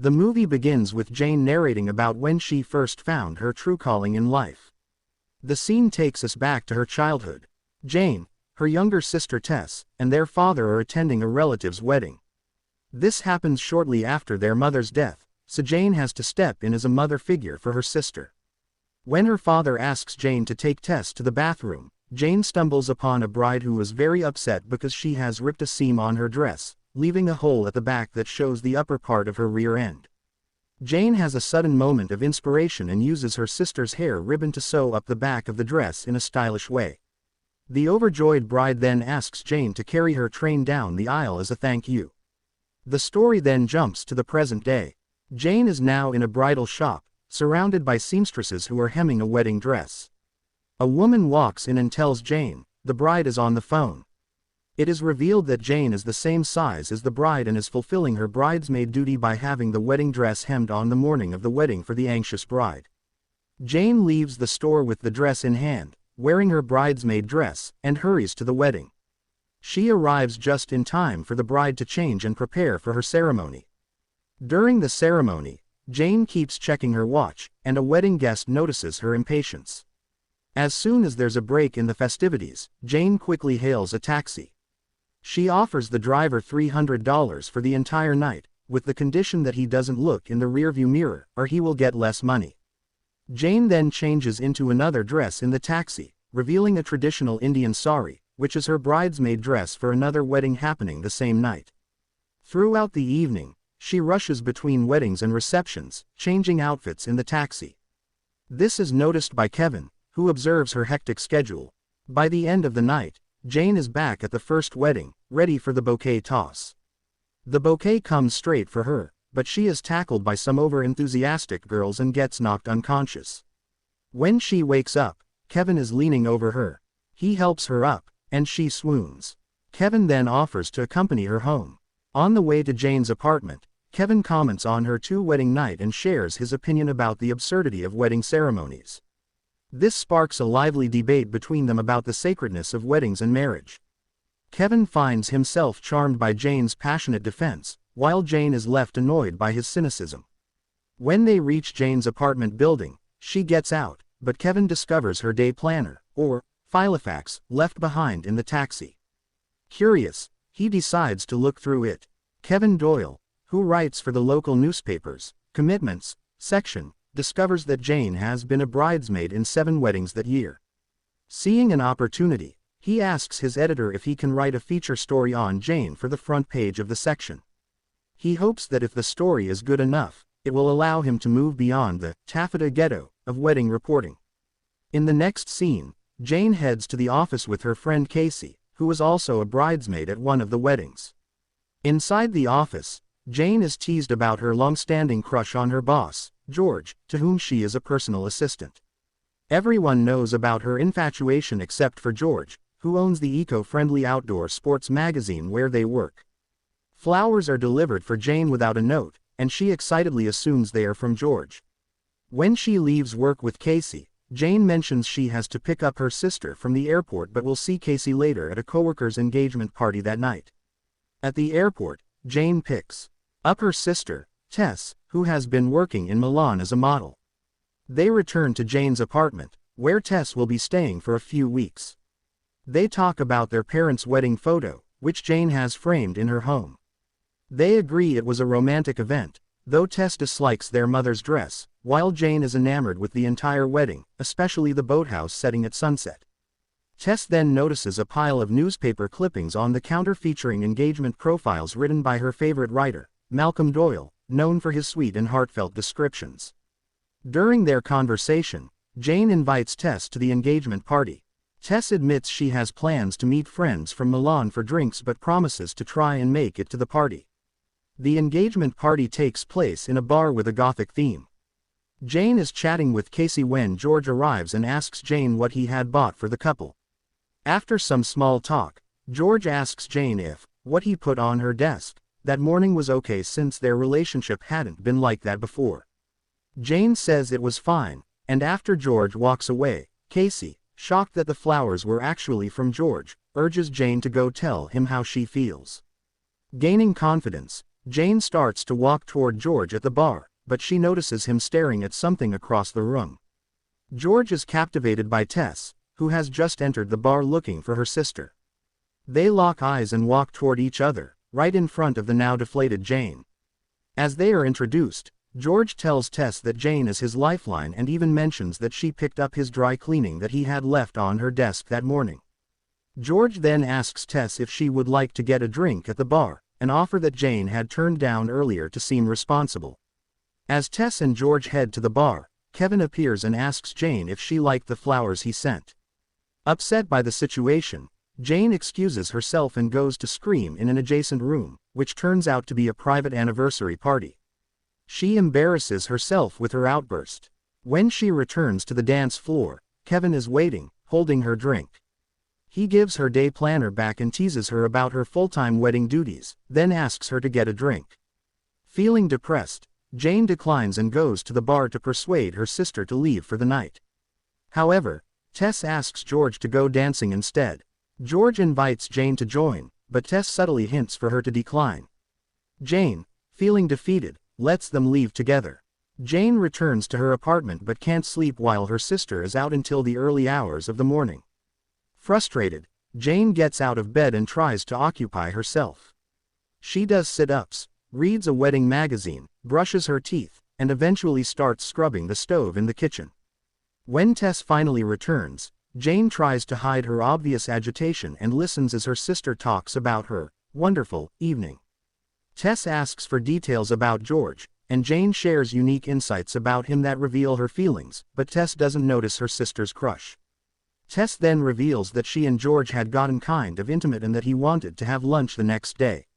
The movie begins with Jane narrating about when she first found her true calling in life. The scene takes us back to her childhood. Jane, her younger sister Tess, and their father are attending a relative's wedding. This happens shortly after their mother's death, so Jane has to step in as a mother figure for her sister. When her father asks Jane to take Tess to the bathroom, Jane stumbles upon a bride who is very upset because she has ripped a seam on her dress, leaving a hole at the back that shows the upper part of her rear end. Jane has a sudden moment of inspiration and uses her sister's hair ribbon to sew up the back of the dress in a stylish way. The overjoyed bride then asks Jane to carry her train down the aisle as a thank you. The story then jumps to the present day. Jane is now in a bridal shop, surrounded by seamstresses who are hemming a wedding dress. A woman walks in and tells Jane, the bride is on the phone. It is revealed that Jane is the same size as the bride and is fulfilling her bridesmaid duty by having the wedding dress hemmed on the morning of the wedding for the anxious bride. Jane leaves the store with the dress in hand, wearing her bridesmaid dress, and hurries to the wedding. She arrives just in time for the bride to change and prepare for her ceremony. During the ceremony, Jane keeps checking her watch, and a wedding guest notices her impatience. As soon as there's a break in the festivities, Jane quickly hails a taxi. She offers the driver $300 for the entire night, with the condition that he doesn't look in the rearview mirror, or he will get less money. Jane then changes into another dress in the taxi, revealing a traditional Indian sari, which is her bridesmaid dress for another wedding happening the same night. Throughout the evening, she rushes between weddings and receptions, changing outfits in the taxi. This is noticed by Kevin, who observes her hectic schedule. By the end of the night, Jane is back at the first wedding, ready for the bouquet toss. The bouquet comes straight for her, but she is tackled by some over-enthusiastic girls and gets knocked unconscious. When she wakes up, Kevin is leaning over her. He helps her up, and she swoons. Kevin then offers to accompany her home. On the way to Jane's apartment, Kevin comments on her wedding night and shares his opinion about the absurdity of wedding ceremonies. This sparks a lively debate between them about the sacredness of weddings and marriage. Kevin finds himself charmed by Jane's passionate defense, while Jane is left annoyed by his cynicism. When they reach Jane's apartment building, she gets out, but Kevin discovers her day planner, or Filofax, left behind in the taxi. Curious, he decides to look through it. Kevin Doyle, who writes for the local newspaper's commitments section, discovers that Jane has been a bridesmaid in 7 weddings that year. Seeing an opportunity, he asks his editor if he can write a feature story on Jane for the front page of the section. He hopes that if the story is good enough, it will allow him to move beyond the taffeta ghetto of wedding reporting. In the next scene, Jane heads to the office with her friend Casey, who is also a bridesmaid at one of the weddings. Inside the office, Jane is teased about her long-standing crush on her boss, George, to whom she is a personal assistant. Everyone knows about her infatuation except for George, who owns the eco-friendly outdoor sports magazine where they work. Flowers are delivered for Jane without a note, and she excitedly assumes they are from George. When she leaves work with Casey, Jane mentions she has to pick up her sister from the airport but will see Casey later at a coworker's engagement party that night. At the airport, Jane picks up her sister, Tess, who has been working in Milan as a model. They return to Jane's apartment, where Tess will be staying for a few weeks. They talk about their parents' wedding photo, which Jane has framed in her home. They agree it was a romantic event, though Tess dislikes their mother's dress, while Jane is enamored with the entire wedding, especially the boathouse setting at sunset. Tess then notices a pile of newspaper clippings on the counter featuring engagement profiles written by her favorite writer, Malcolm Doyle, known for his sweet and heartfelt descriptions. During their conversation, Jane invites Tess to the engagement party. Tess admits she has plans to meet friends from Milan for drinks but promises to try and make it to the party. The engagement party takes place in a bar with a gothic theme. Jane is chatting with Casey when George arrives and asks Jane what he had bought for the couple. After some small talk, George asks Jane if what he put on her desk that morning was okay since their relationship hadn't been like that before. Jane says it was fine, and after George walks away, Casey, shocked that the flowers were actually from George, urges Jane to go tell him how she feels. Gaining confidence, Jane starts to walk toward George at the bar, but she notices him staring at something across the room. George is captivated by Tess, who has just entered the bar looking for her sister. They lock eyes and walk toward each other, right in front of the now deflated Jane. As they are introduced, George tells Tess that Jane is his lifeline and even mentions that she picked up his dry cleaning that he had left on her desk that morning. George then asks Tess if she would like to get a drink at the bar, an offer that Jane had turned down earlier to seem responsible. As Tess and George head to the bar, Kevin appears and asks Jane if she liked the flowers he sent. Upset by the situation, Jane excuses herself and goes to scream in an adjacent room, which turns out to be a private anniversary party. She embarrasses herself with her outburst. When she returns to the dance floor, Kevin is waiting, holding her drink. He gives her day planner back and teases her about her full-time wedding duties, then asks her to get a drink. Feeling depressed, Jane declines and goes to the bar to persuade her sister to leave for the night. However, Tess asks George to go dancing instead. George invites Jane to join, but Tess subtly hints for her to decline. Jane, feeling defeated, lets them leave together. Jane returns to her apartment but can't sleep while her sister is out until the early hours of the morning. Frustrated, Jane gets out of bed and tries to occupy herself. She does sit-ups, reads a wedding magazine, brushes her teeth, and eventually starts scrubbing the stove in the kitchen. When Tess finally returns, Jane tries to hide her obvious agitation and listens as her sister talks about her wonderful evening. Tess asks for details about George, and Jane shares unique insights about him that reveal her feelings, but Tess doesn't notice her sister's crush. Tess then reveals that she and George had gotten kind of intimate and that he wanted to have lunch the next day.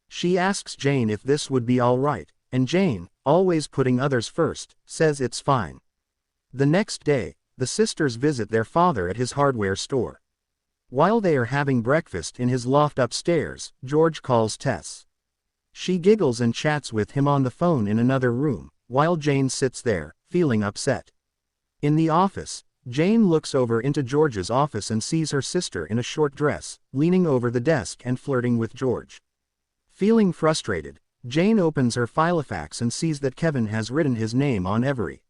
She asks Jane if this would be all right, and Jane, always putting others first, says it's fine. The next day, the sisters visit their father at his hardware store. While they are having breakfast in his loft upstairs, George calls Tess. She giggles and chats with him on the phone in another room, while Jane sits there, feeling upset. In the office, Jane looks over into George's office and sees her sister in a short dress, leaning over the desk and flirting with George. Feeling frustrated, Jane opens her Filofax and sees that Kevin has written his name on every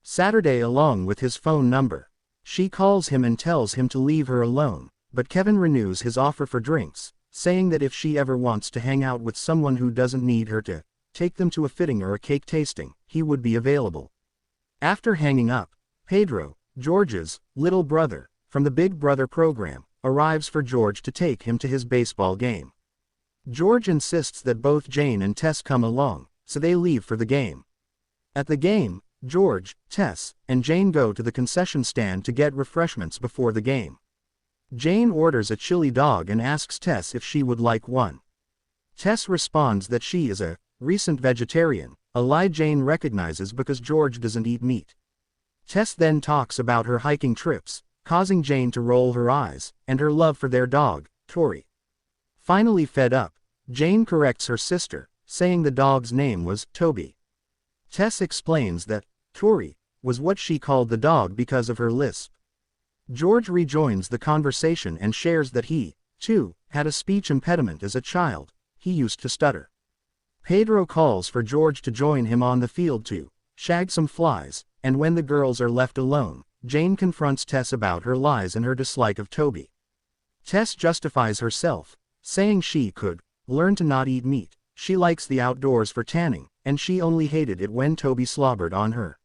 Saturday along with his phone number. She calls him and tells him to leave her alone, but Kevin renews his offer for drinks, saying that if she ever wants to hang out with someone who doesn't need her to take them to a fitting or a cake tasting, he would be available. After hanging up, Pedro, George's little brother, from the Big Brother program, arrives for George to take him to his baseball game. George insists that both Jane and Tess come along, so they leave for the game. At the game, George, Tess, and Jane go to the concession stand to get refreshments before the game. Jane orders a chili dog and asks Tess if she would like one. Tess responds that she is a recent vegetarian, a lie Jane recognizes because George doesn't eat meat. Tess then talks about her hiking trips, causing Jane to roll her eyes, and her love for their dog, Tori. Finally fed up, Jane corrects her sister, saying the dog's name was Toby. Tess explains that Tori was what she called the dog because of her lisp. George rejoins the conversation and shares that he, too, had a speech impediment as a child. He used to stutter. Pedro calls for George to join him on the field to shag some flies, and when the girls are left alone, Jane confronts Tess about her lies and her dislike of Toby. Tess justifies herself, saying she could learn to not eat meat. She likes the outdoors for tanning, and she only hated it when Toby slobbered on her.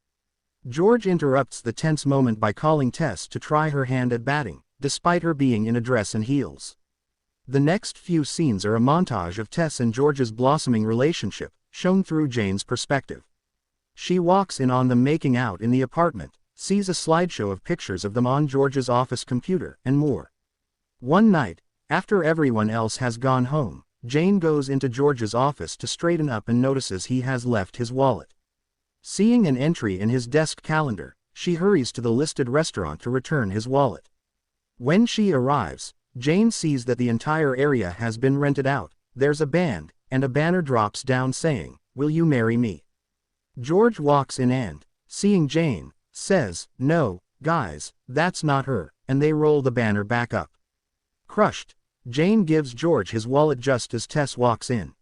George interrupts the tense moment by calling Tess to try her hand at batting, despite her being in a dress and heels. The next few scenes are a montage of Tess and George's blossoming relationship, shown through Jane's perspective. She walks in on them making out in the apartment, sees a slideshow of pictures of them on George's office computer, and more. One night, after everyone else has gone home, Jane goes into George's office to straighten up and notices he has left his wallet. Seeing an entry in his desk calendar, she hurries to the listed restaurant to return his wallet. When she arrives, Jane sees that the entire area has been rented out. There's a band, and a banner drops down saying, "Will you marry me?" George walks in and, seeing Jane, says, "No, guys, that's not her," and they roll the banner back up. Crushed, Jane gives George his wallet just as Tess walks in.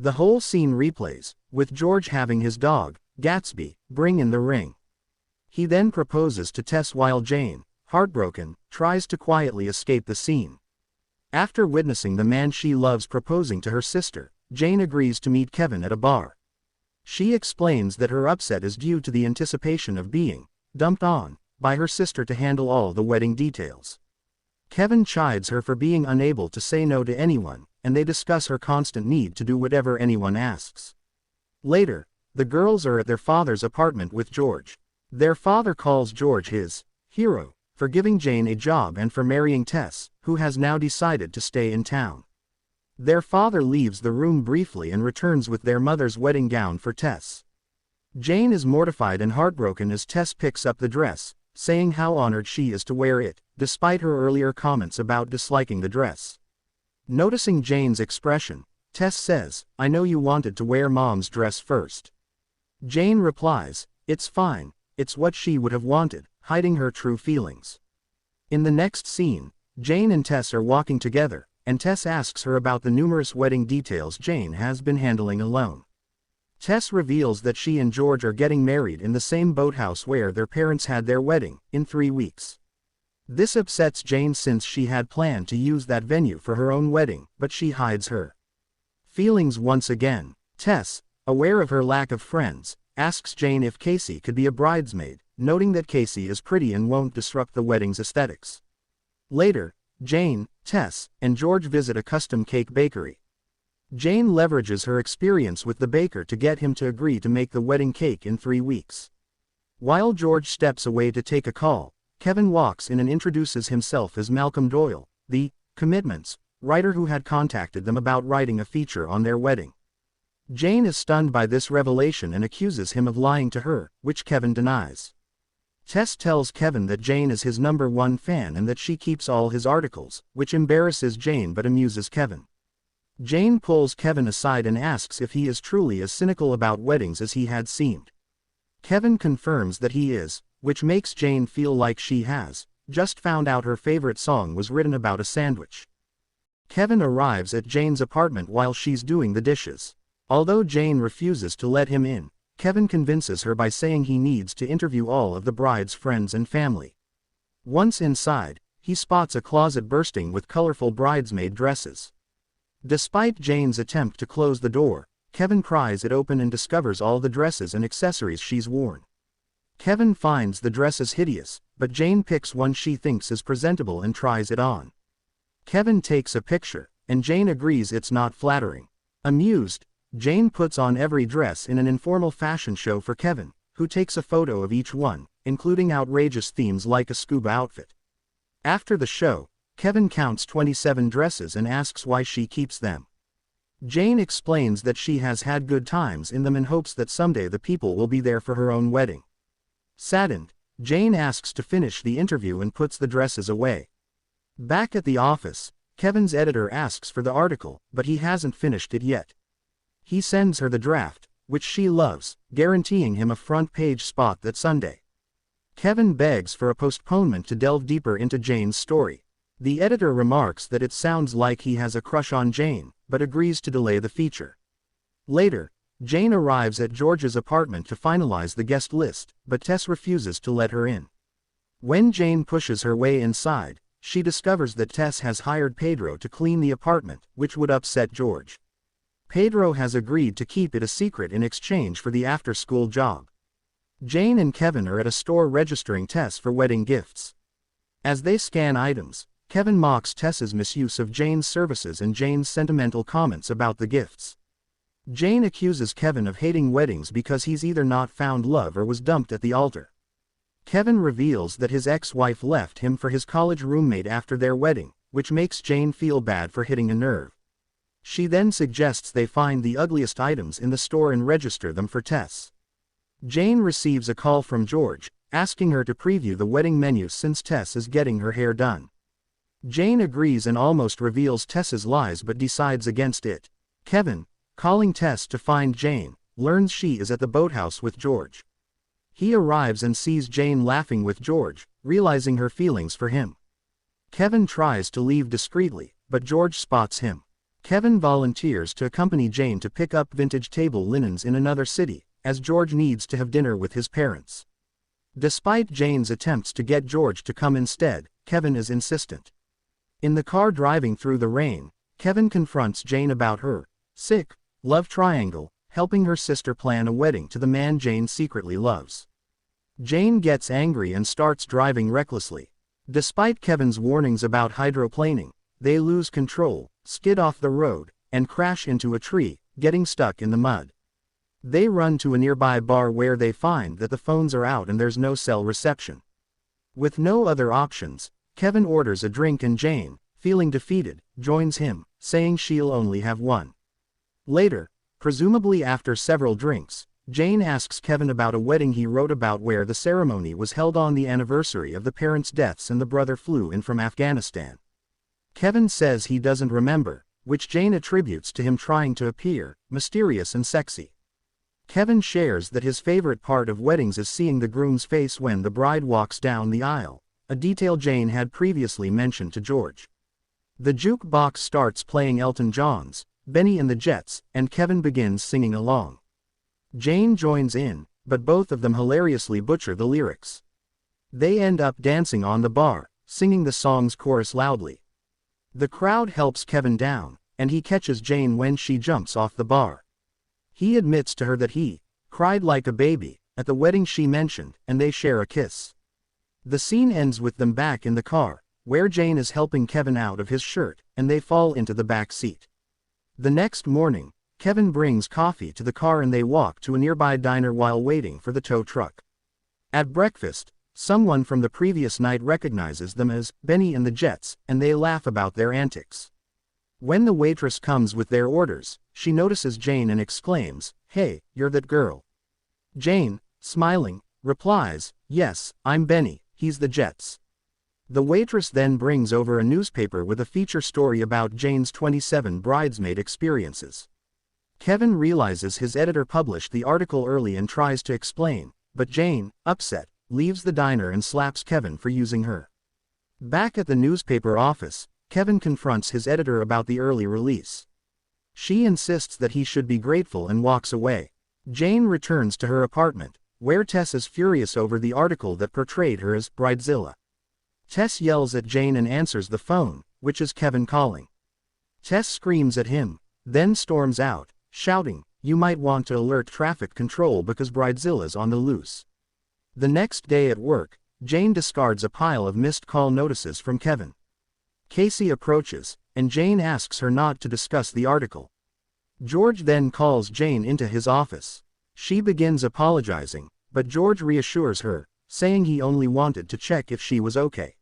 The whole scene replays, with George having his dog, Gatsby, bring in the ring. He then proposes to Tess while Jane, heartbroken, tries to quietly escape the scene. After witnessing the man she loves proposing to her sister, Jane agrees to meet Kevin at a bar. She explains that her upset is due to the anticipation of being dumped on by her sister to handle all the wedding details. Kevin chides her for being unable to say no to anyone, and they discuss her constant need to do whatever anyone asks. Later, the girls are at their father's apartment with George. Their father calls George his hero for giving Jane a job and for marrying Tess, who has now decided to stay in town. Their father leaves the room briefly and returns with their mother's wedding gown for Tess. Jane is mortified and heartbroken as Tess picks up the dress, saying how honored she is to wear it, despite her earlier comments about disliking the dress. Noticing Jane's expression, Tess says, "I know you wanted to wear Mom's dress first." Jane replies, "It's fine, it's what she would have wanted," hiding her true feelings. In the next scene, Jane and Tess are walking together, and Tess asks her about the numerous wedding details Jane has been handling alone. Tess reveals that she and George are getting married in the same boathouse where their parents had their wedding, in 3 weeks. This upsets Jane since she had planned to use that venue for her own wedding, but she hides her feelings once again. Tess, aware of her lack of friends, asks Jane if Casey could be a bridesmaid, noting that Casey is pretty and won't disrupt the wedding's aesthetics. Later, Jane, Tess, and George visit a custom cake bakery. Jane leverages her experience with the baker to get him to agree to make the wedding cake in 3 weeks. While George steps away to take a call, Kevin walks in and introduces himself as Malcolm Doyle, the Commitments writer who had contacted them about writing a feature on their wedding. Jane is stunned by this revelation and accuses him of lying to her, which Kevin denies. Tess tells Kevin that Jane is his #1 fan and that she keeps all his articles, which embarrasses Jane but amuses Kevin. Jane pulls Kevin aside and asks if he is truly as cynical about weddings as he had seemed. Kevin confirms that he is, which makes Jane feel like she has just found out her favorite song was written about a sandwich. Kevin arrives at Jane's apartment while she's doing the dishes. Although Jane refuses to let him in, Kevin convinces her by saying he needs to interview all of the bride's friends and family. Once inside, he spots a closet bursting with colorful bridesmaid dresses. Despite Jane's attempt to close the door, Kevin pries it open and discovers all the dresses and accessories she's worn. Kevin finds the dresses hideous, but Jane picks one she thinks is presentable and tries it on. Kevin takes a picture, and Jane agrees it's not flattering. Amused, Jane puts on every dress in an informal fashion show for Kevin, who takes a photo of each one, including outrageous themes like a scuba outfit. After the show, Kevin counts 27 dresses and asks why she keeps them. Jane explains that she has had good times in them and hopes that someday the people will be there for her own wedding. Saddened, Jane asks to finish the interview and puts the dresses away. Back at the office, Kevin's editor asks for the article, but he hasn't finished it yet. He sends her the draft, which she loves, guaranteeing him a front-page spot that Sunday. Kevin begs for a postponement to delve deeper into Jane's story. The editor remarks that it sounds like he has a crush on Jane, but agrees to delay the feature. Later, Jane arrives at George's apartment to finalize the guest list, but Tess refuses to let her in. When Jane pushes her way inside, she discovers that Tess has hired Pedro to clean the apartment, which would upset George. Pedro has agreed to keep it a secret in exchange for the after-school job. Jane and Kevin are at a store registering Tess for wedding gifts. As they scan items, Kevin mocks Tess's misuse of Jane's services and Jane's sentimental comments about the gifts. Jane accuses Kevin of hating weddings because he's either not found love or was dumped at the altar. Kevin reveals that his ex-wife left him for his college roommate after their wedding, which makes Jane feel bad for hitting a nerve. She then suggests they find the ugliest items in the store and register them for Tess. Jane receives a call from George, asking her to preview the wedding menu since Tess is getting her hair done. Jane agrees and almost reveals Tess's lies but decides against it. Kevin, calling Tess to find Jane, learns she is at the boathouse with George. He arrives and sees Jane laughing with George, realizing her feelings for him. Kevin tries to leave discreetly, but George spots him. Kevin volunteers to accompany Jane to pick up vintage table linens in another city, as George needs to have dinner with his parents. Despite Jane's attempts to get George to come instead, Kevin is insistent. In the car driving through the rain, Kevin confronts Jane about her sick love triangle, helping her sister plan a wedding to the man Jane secretly loves. Jane gets angry and starts driving recklessly. Despite Kevin's warnings about hydroplaning, they lose control, skid off the road, and crash into a tree, getting stuck in the mud. They run to a nearby bar where they find that the phones are out and there's no cell reception. With no other options, Kevin orders a drink and Jane, feeling defeated, joins him, saying she'll only have one. Later, presumably after several drinks, Jane asks Kevin about a wedding he wrote about where the ceremony was held on the anniversary of the parents' deaths and the brother flew in from Afghanistan. Kevin says he doesn't remember, which Jane attributes to him trying to appear mysterious and sexy. Kevin shares that his favorite part of weddings is seeing the groom's face when the bride walks down the aisle, a detail Jane had previously mentioned to George. The jukebox starts playing Elton John's Benny and the Jets, and Kevin begins singing along. Jane joins in, but both of them hilariously butcher the lyrics. They end up dancing on the bar, singing the song's chorus loudly. The crowd helps Kevin down, and he catches Jane when she jumps off the bar. He admits to her that he cried like a baby at the wedding she mentioned, and they share a kiss. The scene ends with them back in the car, where Jane is helping Kevin out of his shirt, and they fall into the back seat. The next morning, Kevin brings coffee to the car and they walk to a nearby diner while waiting for the tow truck. At breakfast, someone from the previous night recognizes them as Benny and the Jets, and they laugh about their antics. When the waitress comes with their orders, she notices Jane and exclaims, "Hey, you're that girl." Jane, smiling, replies, "Yes, I'm Benny, he's the Jets." The waitress then brings over a newspaper with a feature story about Jane's 27 bridesmaid experiences. Kevin realizes his editor published the article early and tries to explain, but Jane, upset, leaves the diner and slaps Kevin for using her. Back at the newspaper office, Kevin confronts his editor about the early release. She insists that he should be grateful and walks away. Jane returns to her apartment, where Tess is furious over the article that portrayed her as Bridezilla. Tess yells at Jane and answers the phone, which is Kevin calling. Tess screams at him, then storms out, shouting, "You might want to alert traffic control because Bridezilla's on the loose." The next day at work, Jane discards a pile of missed call notices from Kevin. Casey approaches, and Jane asks her not to discuss the article. George then calls Jane into his office. She begins apologizing, but George reassures her, saying he only wanted to check if she was okay.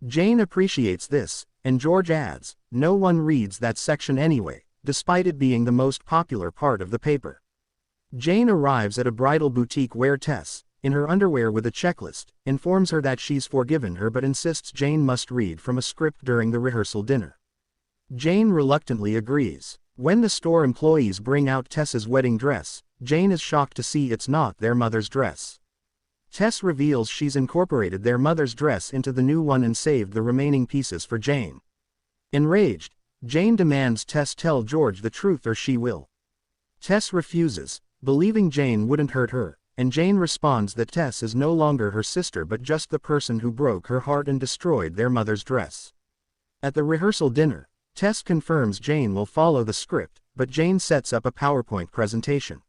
Jane appreciates this, and George adds, "No one reads that section anyway, despite it being the most popular part of the paper." Jane arrives at a bridal boutique where Tess, in her underwear with a checklist, informs her that she's forgiven her but insists Jane must read from a script during the rehearsal dinner. Jane reluctantly agrees. When the store employees bring out Tess's wedding dress, Jane is shocked to see it's not their mother's dress. Tess reveals she's incorporated their mother's dress into the new one and saved the remaining pieces for Jane. Enraged, Jane demands Tess tell George the truth or she will. Tess refuses, believing Jane wouldn't hurt her, and Jane responds that Tess is no longer her sister but just the person who broke her heart and destroyed their mother's dress. At the rehearsal dinner, Tess confirms Jane will follow the script, but Jane sets up a PowerPoint presentation.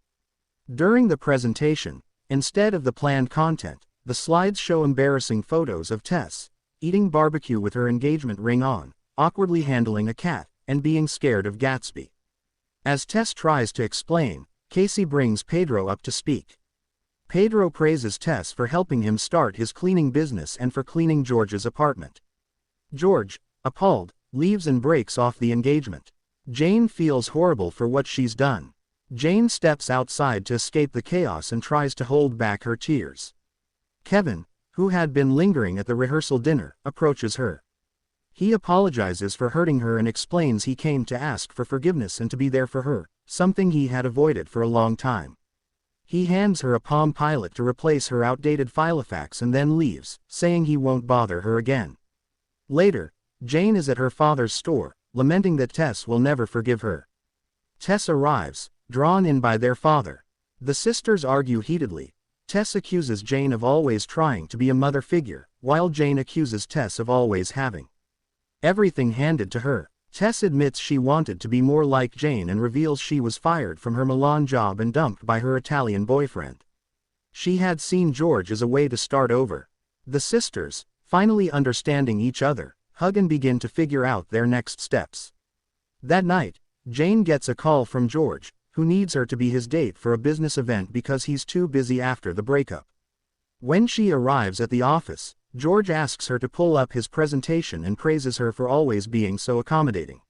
During the presentation, instead of the planned content, the slides show embarrassing photos of Tess eating barbecue with her engagement ring on, awkwardly handling a cat, and being scared of Gatsby. As Tess tries to explain, Casey brings Pedro up to speak. Pedro praises Tess for helping him start his cleaning business and for cleaning George's apartment. George, appalled, leaves and breaks off the engagement. Jane feels horrible for what she's done. Jane steps outside to escape the chaos and tries to hold back her tears. Kevin, who had been lingering at the rehearsal dinner, approaches her. He apologizes for hurting her and explains he came to ask for forgiveness and to be there for her, something he had avoided for a long time. He hands her a Palm Pilot to replace her outdated Filofax and then leaves, saying he won't bother her again. Later, Jane is at her father's store, lamenting that Tess will never forgive her. Tess arrives, drawn in by their father. The sisters argue heatedly. Tess accuses Jane of always trying to be a mother figure, while Jane accuses Tess of always having everything handed to her. Tess admits she wanted to be more like Jane and reveals she was fired from her Milan job and dumped by her Italian boyfriend. She had seen George as a way to start over. The sisters, finally understanding each other, hug and begin to figure out their next steps. That night, Jane gets a call from George, who needs her to be his date for a business event because he's too busy after the breakup. When she arrives at the office, George asks her to pull up his presentation and praises her for always being so accommodating.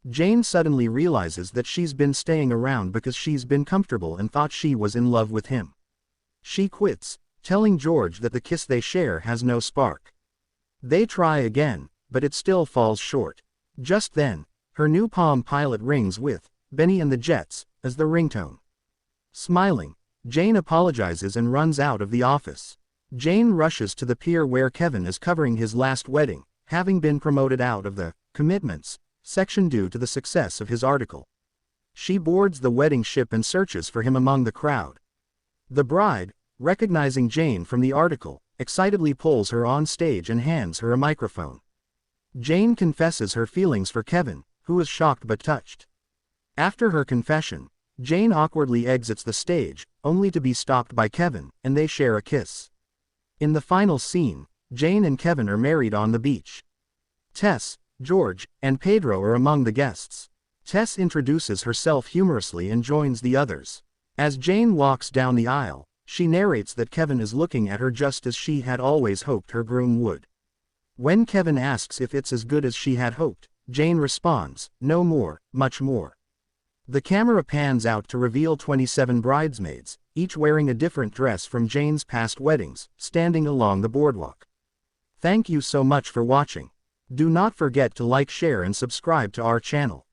Jane suddenly realizes that she's been staying around because she's been comfortable and thought she was in love with him. She quits, telling George that the kiss they share has no spark. They try again, but it still falls short. Just then, her new Palm Pilot rings with "Benny and the Jets" as the ringtone. Smiling, Jane apologizes and runs out of the office. Jane rushes to the pier where Kevin is covering his last wedding, having been promoted out of the commitments section due to the success of his article. She boards the wedding ship and searches for him among the crowd. The bride, recognizing Jane from the article, excitedly pulls her on stage and hands her a microphone. Jane confesses her feelings for Kevin, who is shocked but touched. After her confession, Jane awkwardly exits the stage, only to be stopped by Kevin, and they share a kiss. In the final scene, Jane and Kevin are married on the beach. Tess, George, and Pedro are among the guests. Tess introduces herself humorously and joins the others. As Jane walks down the aisle, she narrates that Kevin is looking at her just as she had always hoped her groom would. When Kevin asks if it's as good as she had hoped, Jane responds, "No more, much more." The camera pans out to reveal 27 bridesmaids, each wearing a different dress from Jane's past weddings, standing along the boardwalk. Thank you so much for watching. Do not forget to like, share and subscribe to our channel.